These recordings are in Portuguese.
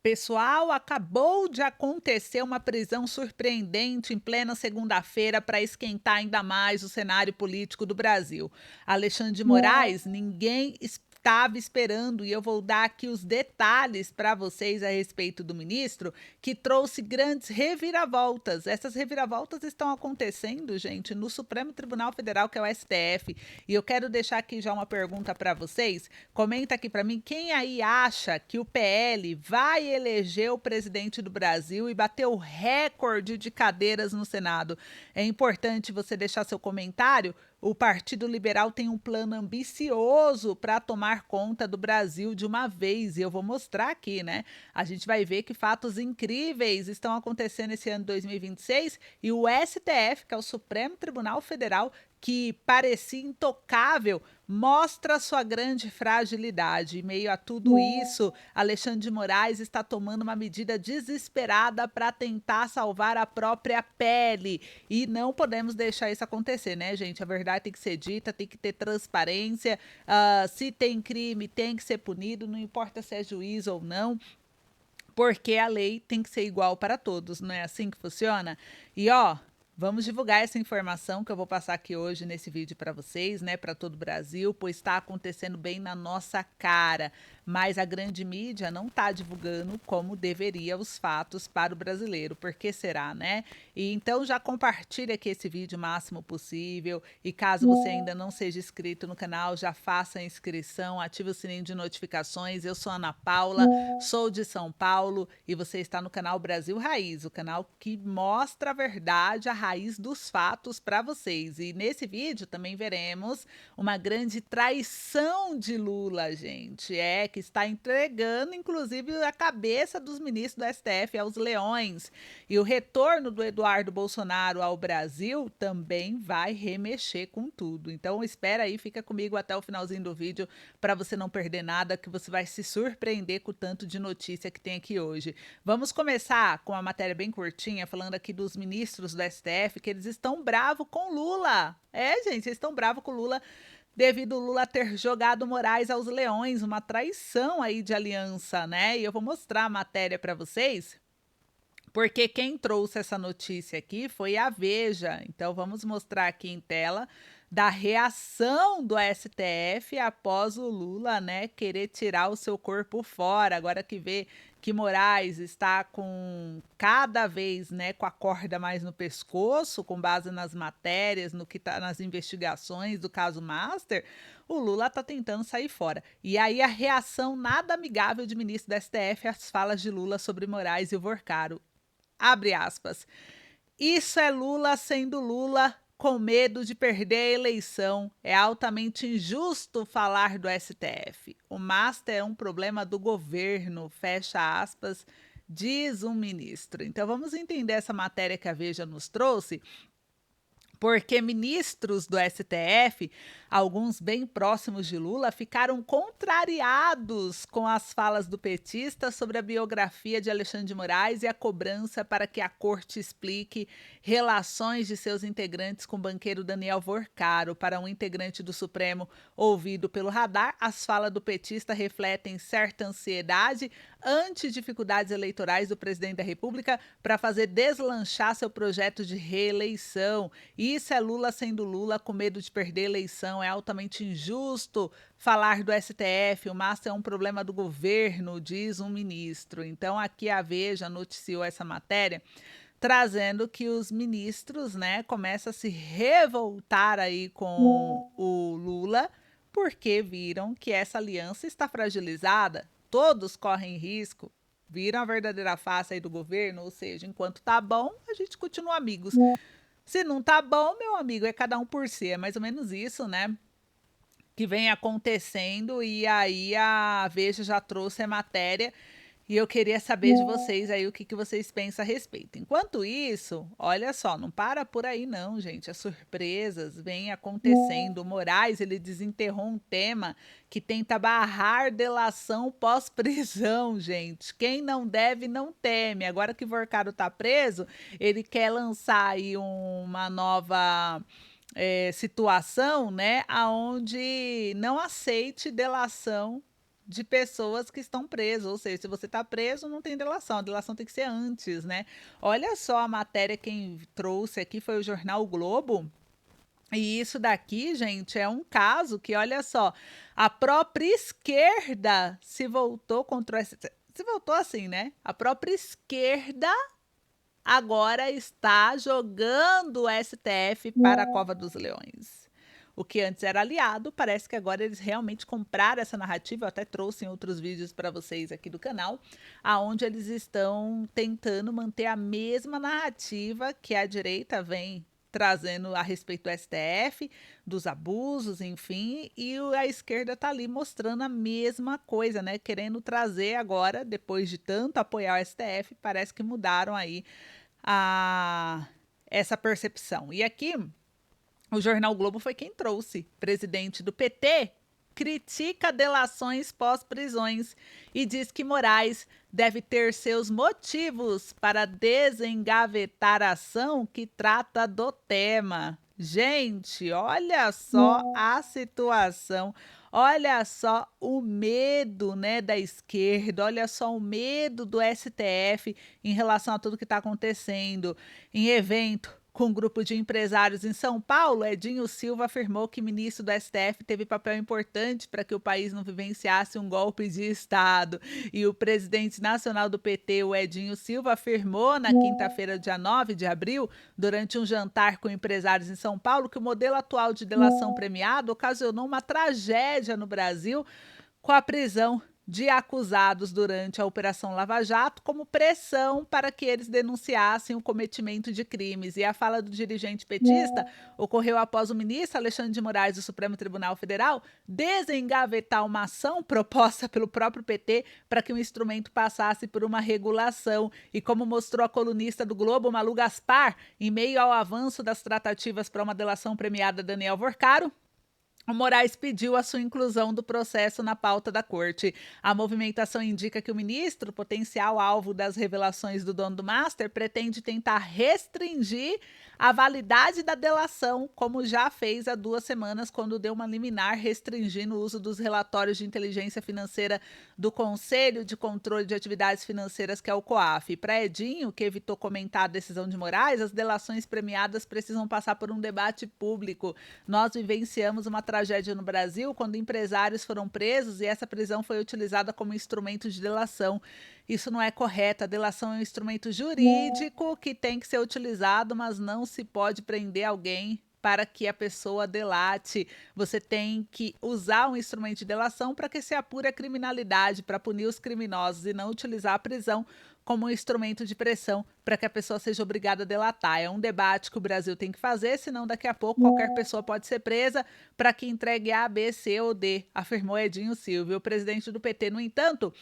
Pessoal, acabou de acontecer uma prisão surpreendente em plena segunda-feira para esquentar ainda mais o cenário político do Brasil. Alexandre de Moraes, ninguém estava esperando, e eu vou dar aqui os detalhes para vocês a respeito do ministro, que trouxe grandes reviravoltas. Essas reviravoltas estão acontecendo, gente, no Supremo Tribunal Federal, que é o STF. E eu quero deixar aqui já uma pergunta para vocês. Comenta aqui para mim quem aí acha que o PL vai eleger o presidente do Brasil e bater o recorde de cadeiras no Senado. É importante você deixar seu comentário. O Partido Liberal tem um plano ambicioso para tomar conta do Brasil de uma vez, e eu vou mostrar aqui, né? A gente vai ver que fatos incríveis estão acontecendo esse ano 2026 e o STF, que é o Supremo Tribunal Federal, que parecia intocável, mostra sua grande fragilidade. Em meio a tudo isso, Alexandre de Moraes está tomando uma medida desesperada para tentar salvar a própria pele. E não podemos deixar isso acontecer, né, gente? A verdade tem que ser dita, tem que ter transparência. Se tem crime, tem que ser punido, não importa se é juiz ou não. Porque a lei tem que ser igual para todos, não é assim que funciona? E ó, vamos divulgar essa informação que eu vou passar aqui hoje nesse vídeo para vocês, né, para todo o Brasil, pois está acontecendo bem na nossa cara, mas a grande mídia não está divulgando como deveria os fatos para o brasileiro. Por que será, né? E então já compartilha aqui esse vídeo o máximo possível, e caso você ainda não seja inscrito no canal, já faça a inscrição, ative o sininho de notificações. Eu sou Ana Paula, sou de São Paulo e você está no canal Brasil Raiz, o canal que mostra a verdade, a raiz dos fatos para vocês. E nesse vídeo também veremos uma grande traição de Lula, gente. Que está entregando, inclusive, a cabeça dos ministros do STF aos leões. E o retorno do Eduardo Bolsonaro ao Brasil também vai remexer com tudo. Então, espera aí, fica comigo até o finalzinho do vídeo para você não perder nada, que você vai se surpreender com o tanto de notícia que tem aqui hoje. Vamos começar com uma matéria bem curtinha, falando aqui dos ministros do STF, que eles estão bravos com Lula. Gente, eles estão bravos com Lula devido Lula ter jogado Moraes aos leões, uma traição aí de aliança, né? E eu vou mostrar a matéria para vocês, porque quem trouxe essa notícia aqui foi a Veja. Então vamos mostrar aqui em tela da reação do STF após o Lula, né, querer tirar o seu corpo fora. Agora que vê que Moraes está com cada vez, né, com a corda mais no pescoço, com base nas matérias, no que tá nas investigações do caso Master, o Lula está tentando sair fora. E aí a reação nada amigável de ministro da STF às falas de Lula sobre Moraes e o Vorcaro. Abre aspas. Isso é Lula sendo Lula, com medo de perder a eleição. É altamente injusto falar do STF. O Master é um problema do governo, fecha aspas, diz um ministro. Então vamos entender essa matéria que a Veja nos trouxe, porque ministros do STF, alguns bem próximos de Lula, ficaram contrariados com as falas do petista sobre a biografia de Alexandre de Moraes e a cobrança para que a corte explique relações de seus integrantes com o banqueiro Daniel Vorcaro. Para um integrante do Supremo ouvido pelo radar, as falas do petista refletem certa ansiedade ante dificuldades eleitorais do presidente da República para fazer deslanchar seu projeto de reeleição. Isso é Lula sendo Lula, com medo de perder a eleição. É altamente injusto falar do STF. O Master é um problema do governo, diz um ministro. Então, aqui a Veja noticiou essa matéria, trazendo que os ministros, né, começam a se revoltar aí com o Lula, porque viram que essa aliança está fragilizada. Todos correm risco, viram a verdadeira face aí do governo, ou seja, enquanto tá bom, a gente continua amigos. Se não tá bom, meu amigo, é cada um por si. É mais ou menos isso, né, que vem acontecendo. E aí a Veja já trouxe a matéria e eu queria saber de vocês aí o que vocês pensam a respeito. Enquanto isso, olha só, não para por aí não, gente. As surpresas vêm acontecendo. O Moraes, ele desenterrou um tema que tenta barrar delação pós-prisão, gente. Quem não deve, não teme. Agora que o Vorcaro tá preso, ele quer lançar aí uma nova situação, né, aonde não aceite delação de pessoas que estão presas, ou seja, se você está preso, não tem delação, a delação tem que ser antes, né? Olha só a matéria, quem trouxe aqui foi o jornal o Globo, e isso daqui, gente, é um caso que, olha só, a própria esquerda se voltou contra o STF. Se voltou assim, né? A própria esquerda agora está jogando o STF para a Cova dos Leões. O que antes era aliado, parece que agora eles realmente compraram essa narrativa. Eu até trouxe em outros vídeos para vocês aqui do canal, aonde eles estão tentando manter a mesma narrativa que a direita vem trazendo a respeito do STF, dos abusos, enfim, e a esquerda está ali mostrando a mesma coisa, né? Querendo trazer agora, depois de tanto apoiar o STF, parece que mudaram aí a essa percepção. E aqui, o jornal o Globo foi quem trouxe. Presidente do PT critica delações pós-prisões e diz que Moraes deve ter seus motivos para desengavetar a ação que trata do tema. Gente, olha só a situação. Olha só o medo, né, da esquerda, olha só o medo do STF em relação a tudo que está acontecendo. Em evento com um grupo de empresários em São Paulo, Edinho Silva afirmou que o ministro do STF teve papel importante para que o país não vivenciasse um golpe de Estado. E o presidente nacional do PT, o Edinho Silva, afirmou na quinta-feira, dia 9 de abril, durante um jantar com empresários em São Paulo, que o modelo atual de delação premiada ocasionou uma tragédia no Brasil com a prisão de acusados durante a Operação Lava Jato como pressão para que eles denunciassem o cometimento de crimes. E a fala do dirigente petista ocorreu após o ministro Alexandre de Moraes do Supremo Tribunal Federal desengavetar uma ação proposta pelo próprio PT para que o instrumento passasse por uma regulação. E como mostrou a colunista do Globo, Malu Gaspar, em meio ao avanço das tratativas para uma delação premiada Daniel Vorcaro, o Moraes pediu a sua inclusão do processo na pauta da corte. A movimentação indica que o ministro, potencial alvo das revelações do dono do Master, pretende tentar restringir a validade da delação, como já fez há 2 semanas, quando deu uma liminar restringindo o uso dos relatórios de inteligência financeira do Conselho de Controle de Atividades Financeiras, que é o COAF. Para Edinho, que evitou comentar a decisão de Moraes, as delações premiadas precisam passar por um debate público. Nós vivenciamos uma tragédia no Brasil quando empresários foram presos e essa prisão foi utilizada como instrumento de delação. Isso não é correto. A delação é um instrumento jurídico que tem que ser utilizado, mas não se pode prender alguém para que a pessoa delate. Você tem que usar um instrumento de delação para que se apure a criminalidade, para punir os criminosos e não utilizar a prisão como um instrumento de pressão para que a pessoa seja obrigada a delatar. É um debate que o Brasil tem que fazer, senão daqui a pouco qualquer pessoa pode ser presa para que entregue A, B, C ou D, afirmou Edinho Silva. O presidente do PT, no entanto,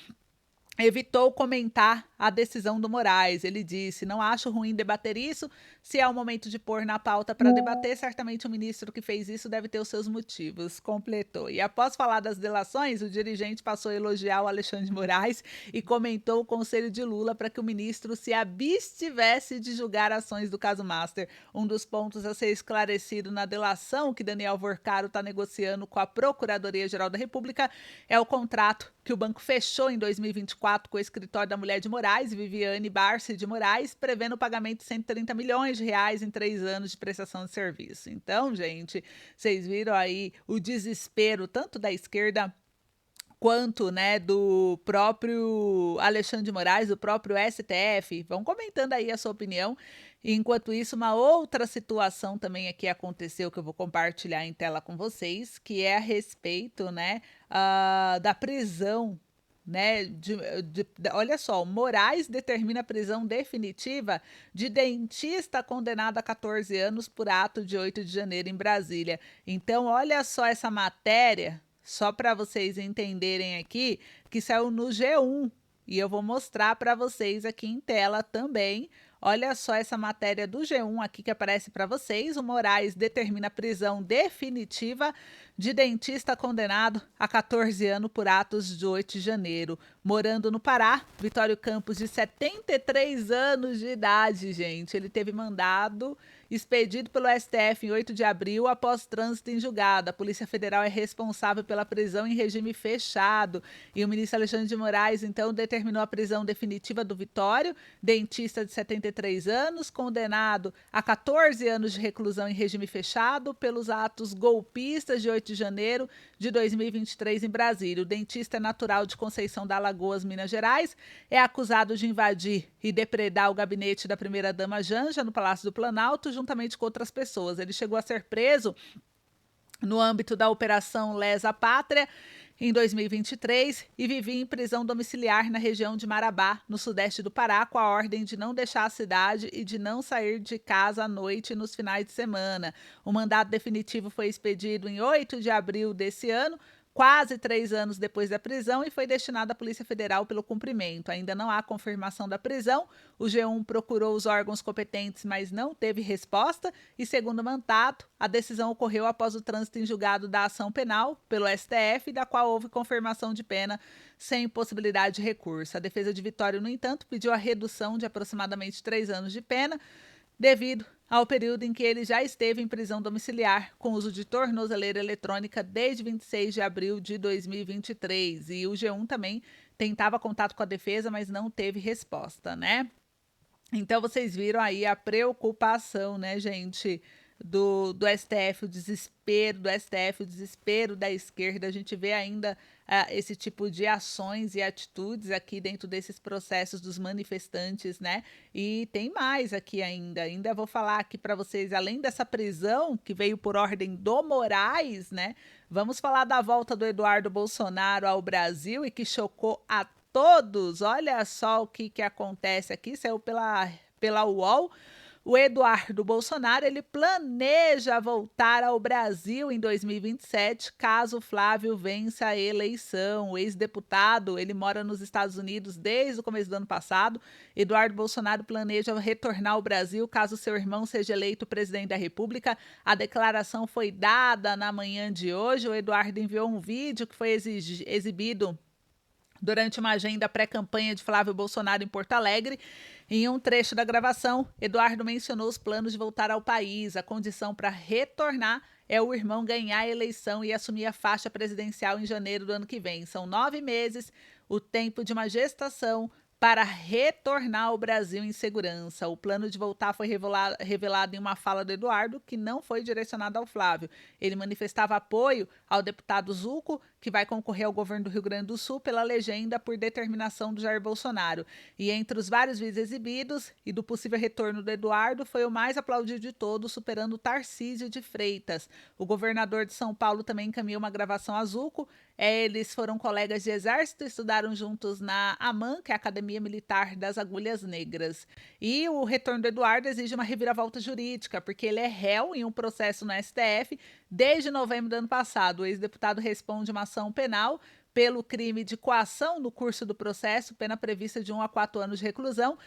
evitou comentar a decisão do Moraes. Ele disse: não acho ruim debater isso. Se é o momento de pôr na pauta para debater, certamente o ministro que fez isso deve ter os seus motivos. Completou. E após falar das delações, o dirigente passou a elogiar o Alexandre de Moraes e comentou o conselho de Lula para que o ministro se abstivesse de julgar ações do caso Master. Um dos pontos a ser esclarecido na delação que Daniel Vorcaro está negociando com a Procuradoria-Geral da República é o contrato que o banco fechou em 2024 com o escritório da mulher de Moraes, Viviane Barsi de Moraes, prevendo o pagamento de 130 milhões de reais em 3 anos de prestação de serviço. Então, gente, vocês viram aí o desespero tanto da esquerda quanto, né, do próprio Alexandre de Moraes, do próprio STF. Vão comentando aí a sua opinião. Enquanto isso, uma outra situação também aqui aconteceu que eu vou compartilhar em tela com vocês, que é a respeito, né, da prisão, né, olha só, Moraes determina a prisão definitiva de dentista condenado a 14 anos por ato de 8 de janeiro em Brasília. Então, olha só essa matéria, só para vocês entenderem aqui, que saiu no G1 e eu vou mostrar para vocês aqui em tela também. Olha só essa matéria do G1 aqui que aparece para vocês. O Moraes determina a prisão definitiva de dentista condenado a 14 anos por atos de 8 de janeiro. Morando no Pará, Vitório Campos, de 73 anos de idade, gente. Ele teve mandado expedido pelo STF em 8 de abril após trânsito em julgado. A Polícia Federal é responsável pela prisão em regime fechado e o ministro Alexandre de Moraes, então, determinou a prisão definitiva do Vitório, dentista de 73 anos, condenado a 14 anos de reclusão em regime fechado pelos atos golpistas de 8 de janeiro de 2023 em Brasília. O dentista é natural de Conceição da Alagoas, Minas Gerais, é acusado de invadir e depredar o gabinete da primeira-dama Janja no Palácio do Planalto, juntamente com outras pessoas. Ele chegou a ser preso no âmbito da Operação Lesa Pátria em 2023 e vivia em prisão domiciliar na região de Marabá, no sudeste do Pará, com a ordem de não deixar a cidade e de não sair de casa à noite e nos finais de semana. O mandado definitivo foi expedido em 8 de abril desse ano, quase 3 anos depois da prisão, e foi destinado à Polícia Federal pelo cumprimento. Ainda não há confirmação da prisão. O G1 procurou os órgãos competentes, mas não teve resposta. E, segundo o mandato, a decisão ocorreu após o trânsito em julgado da ação penal pelo STF, da qual houve confirmação de pena sem possibilidade de recurso. A defesa de Vitório, no entanto, pediu a redução de aproximadamente 3 anos de pena, devido ao período em que ele já esteve em prisão domiciliar com uso de tornozeleira eletrônica desde 26 de abril de 2023. E o G1 também tentava contato com a defesa, mas não teve resposta, né? Então vocês viram aí a preocupação, né, gente, do STF, o desespero do STF, o desespero da esquerda. A gente vê ainda esse tipo de ações e atitudes aqui dentro desses processos dos manifestantes, né? E tem mais aqui ainda. Ainda vou falar aqui para vocês, além dessa prisão que veio por ordem do Moraes, né? Vamos falar da volta do Eduardo Bolsonaro ao Brasil e que chocou a todos. Olha só o que acontece aqui, saiu pela UOL. O Eduardo Bolsonaro, ele planeja voltar ao Brasil em 2027, caso Flávio vença a eleição. O ex-deputado, ele mora nos Estados Unidos desde o começo do ano passado. Eduardo Bolsonaro planeja retornar ao Brasil caso seu irmão seja eleito presidente da República. A declaração foi dada na manhã de hoje. O Eduardo enviou um vídeo que foi exibido durante uma agenda pré-campanha de Flávio Bolsonaro em Porto Alegre. Em um trecho da gravação, Eduardo mencionou os planos de voltar ao país. A condição para retornar é o irmão ganhar a eleição e assumir a faixa presidencial em janeiro do ano que vem. São 9 meses, o tempo de uma gestação para retornar ao Brasil em segurança. O plano de voltar foi revelado em uma fala do Eduardo, que não foi direcionada ao Flávio. Ele manifestava apoio ao deputado Zucco, que vai concorrer ao governo do Rio Grande do Sul pela legenda por determinação do Jair Bolsonaro. E entre os vários vídeos exibidos e do possível retorno do Eduardo, foi o mais aplaudido de todos, superando o Tarcísio de Freitas. O governador de São Paulo também encaminhou uma gravação a Zucco. Eles foram colegas de exército, estudaram juntos na AMAN, que é a Academia Militar das Agulhas Negras. E o retorno do Eduardo exige uma reviravolta jurídica, porque ele é réu em um processo no STF desde novembro do ano passado. O ex-deputado responde uma ação penal pelo crime de coação no curso do processo, pena prevista de 1 a 4 anos de reclusão.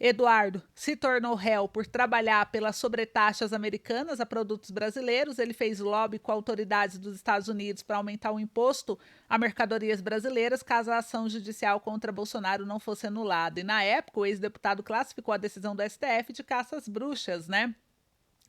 Eduardo se tornou réu por trabalhar pelas sobretaxas americanas a produtos brasileiros. Ele fez lobby com autoridades dos Estados Unidos para aumentar o imposto a mercadorias brasileiras caso a ação judicial contra Bolsonaro não fosse anulada. E na época, o ex-deputado classificou a decisão do STF de caça às bruxas, né?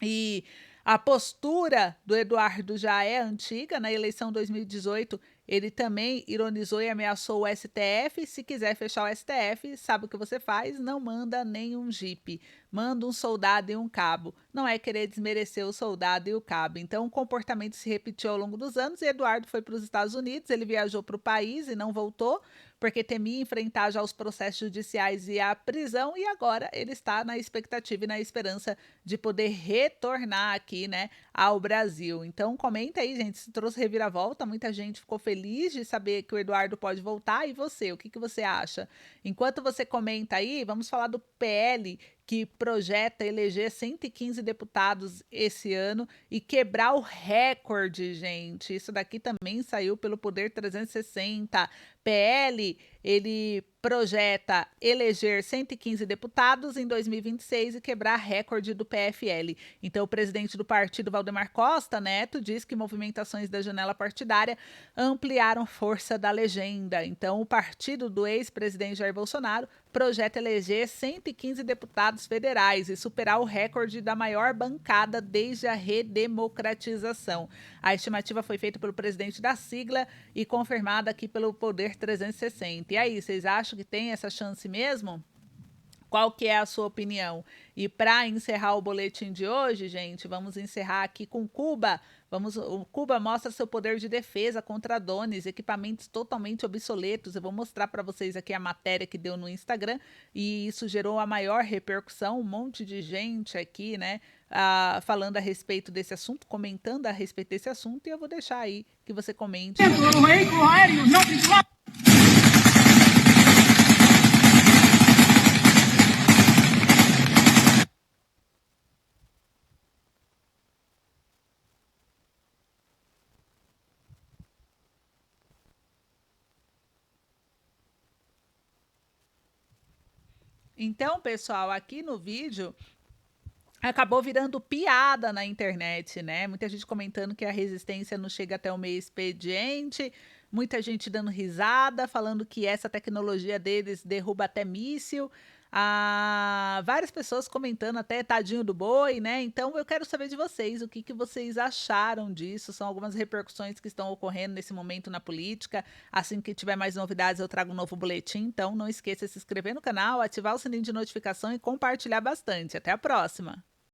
E a postura do Eduardo já é antiga. Na eleição 2018, ele também ironizou e ameaçou o STF. Se quiser fechar o STF, sabe o que você faz? Não manda nenhum jipe, manda um soldado e um cabo. Não é querer desmerecer o soldado e o cabo. Então, o comportamento se repetiu ao longo dos anos e Eduardo foi para os Estados Unidos. Ele viajou para o país e não voltou, porque temia enfrentar já os processos judiciais e a prisão, e agora ele está na expectativa e na esperança de poder retornar aqui, né, ao Brasil. Então comenta aí, gente, se trouxe reviravolta, muita gente ficou feliz de saber que o Eduardo pode voltar, e você, o que você acha? Enquanto você comenta aí, vamos falar do PL, que projeta eleger 115 deputados esse ano e quebrar o recorde, gente. Isso daqui também saiu pelo Poder 360. PL, ele projeta eleger 115 deputados em 2026 e quebrar recorde do PFL. Então, o presidente do partido, Valdemar Costa Neto, diz que movimentações da janela partidária ampliaram força da legenda. Então, o partido do ex-presidente Jair Bolsonaro projeta eleger 115 deputados federais e superar o recorde da maior bancada desde a redemocratização. A estimativa foi feita pelo presidente da sigla e confirmada aqui pelo Poder 360. E aí, vocês acham que tem essa chance mesmo? Qual que é a sua opinião? E para encerrar o boletim de hoje, gente, vamos encerrar aqui com Cuba. O Cuba mostra seu poder de defesa contra drones, equipamentos totalmente obsoletos. Eu vou mostrar para vocês aqui a matéria que deu no Instagram e isso gerou a maior repercussão. Um monte de gente aqui, né, falando a respeito desse assunto, comentando a respeito desse assunto. E eu vou deixar aí que você comente. O veículo aéreo não tripulado. Então, pessoal, aqui no vídeo acabou virando piada na internet, né? Muita gente comentando que a resistência não chega até o meio expediente, muita gente dando risada, falando que essa tecnologia deles derruba até míssil. Várias pessoas comentando até tadinho do boi, né? Então eu quero saber de vocês, o que, que vocês acharam disso? São algumas repercussões que estão ocorrendo nesse momento na política. Assim que tiver mais novidades, eu trago um novo boletim. Então não esqueça de se inscrever no canal, ativar o sininho de notificação e compartilhar bastante. Até a próxima!